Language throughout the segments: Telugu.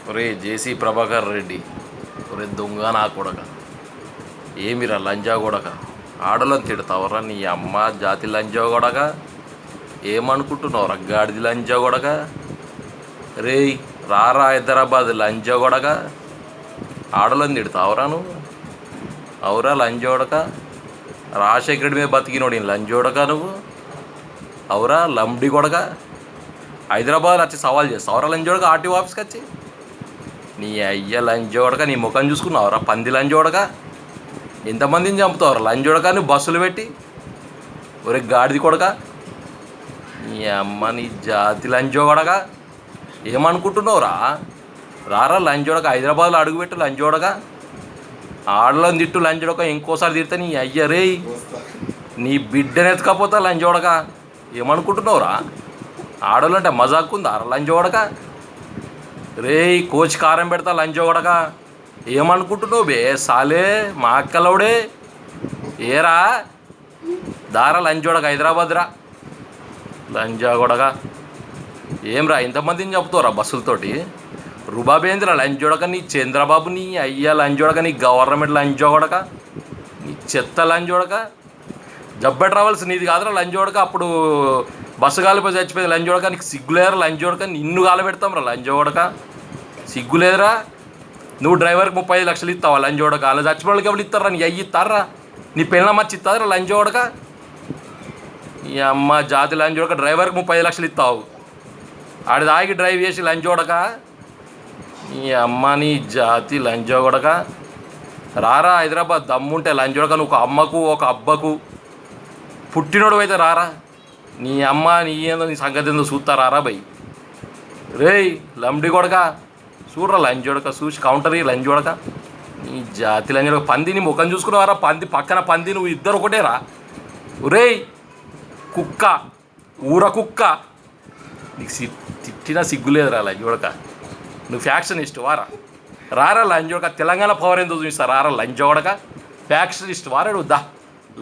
ఒరే జేసీ ప్రభాకర్ రెడ్డి, ఒరే దొంగ నా కొడక, ఏమిరా లంజా కొడక, ఆడలను తిడతావరా నీ అమ్మ జాతి లంజా కొడక, ఏమనుకుంటున్నావురా గాడిది లంజా కొడక, రేయ్ రారా హైదరాబాద్ లంజా కొడక, ఆడలను తిడతావరా నువ్వు, అవురా లంజోడక, రాజశేఖర రెడ్డి మీద బతికినోడి లంజోడక నువ్వు, అవురా లంబడి కొడక, హైదరాబాద్ వచ్చి సవాల్ చేస్తావురా లంజోడక, ఆర్టీఓ ఆఫీస్కి వచ్చి నీ అయ్య లంజోడక, నీ ముఖం చూసుకున్నావురా పంది లంజోడక, ఎంతమందిని చంపుతావురా లంజోడక నువ్వు బస్సులు పెట్టి, ఒరే గాడిది కొడక, నీ అమ్మ నీ జాతి లంజోడక, ఏమనుకుంటున్నావురా, రారా లంజోడక, హైదరాబాద్లో అడుగుపెట్టు లంజోడక, ఆడలను తిట్టు లంజోడక, ఇంకోసారి తిడితే నీ అయ్యరే నీ బిడ్డను ఎత్తుకపోతా లంజోడక, ఏమనుకుంటున్నావురా, ఆడలు అంటే మజాక్కుందా లంజోడక, రే కోచ్ కారం పెడతా లంజోడక, ఏమనుకుంటున్నావు బే సాలే మా అక్కలవుడే, ఏరా దారా లంజోడక, హైదరాబాద్ రా లంజాగొడక, ఏం రా ఇంతమందిని చెప్తావురా బస్సులతోటి, రుబాబేంద్ర లంజోడక, నీ చంద్రబాబు నీ అయ్యా లంజోడక, నీ గవర్నమెంట్ లంజోడక, నీ చెత్త లంజోడక, జబ్బెట రావాల్సి నీది కాదురా లంజోడక, అప్పుడు బస్సు కాలిపోయి చచ్చిపోయింది లంజోడక, నీకు సిగ్గులేదురా లంజోడక, నిన్ను కాలబెడతాం రా లంజోడక, సిగ్గులేదురా, నువ్వు డ్రైవర్కి 35 లక్షలు ఇస్తావా లంజోడక, అలా చచ్చిపోయిన వాళ్ళకి ఎవరు ఇస్తారా, నీ అయ్యి ఇస్తారా, నీ పిల్లల మచ్చి ఇస్తారా లంజోడక, ఈ అమ్మ జాతి లంజోడక, డ్రైవర్కి 35 లక్షలు ఇస్తావు, ఆడి దాగి డ్రైవ్ చేసి లంజోడక, ఈ అమ్మ నీ జాతి లంజోడక, రారా హైదరాబాద్ దమ్ముంటే లంజోడక, నువ్వు ఒక అమ్మకు ఒక అబ్బకు పుట్టినోడు అయితే రారా, నీ అమ్మ నీ ఏందో నీ సంగతి ఏందో చూస్తారా బై, రేయ్ లంబడి కొడక చూడరా లంజోడక, చూసి కౌంటర్ లంజోడక, నీ జాతి లంజోడక, పందిని ముఖం చూసుకున్నావారా, పంది పక్కన పంది నువ్వు ఇద్దరు ఒకటేరా, రేయ్ కుక్క ఊర కుక్క, నీకు తిట్టినా సిగ్గులేదురా లంజోడక, నువ్వు ఫ్యాక్షనిస్ట్ వారా, రారా లంజోడక, తెలంగాణ పవర్ ఎంతో చూపిస్తా రారా లంజోడక, ఫ్యాక్షనిస్ట్ వారా నువ్వు దా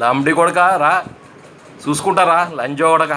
లంబడి కొడక రా చూసుకుంటారా లంజోడక.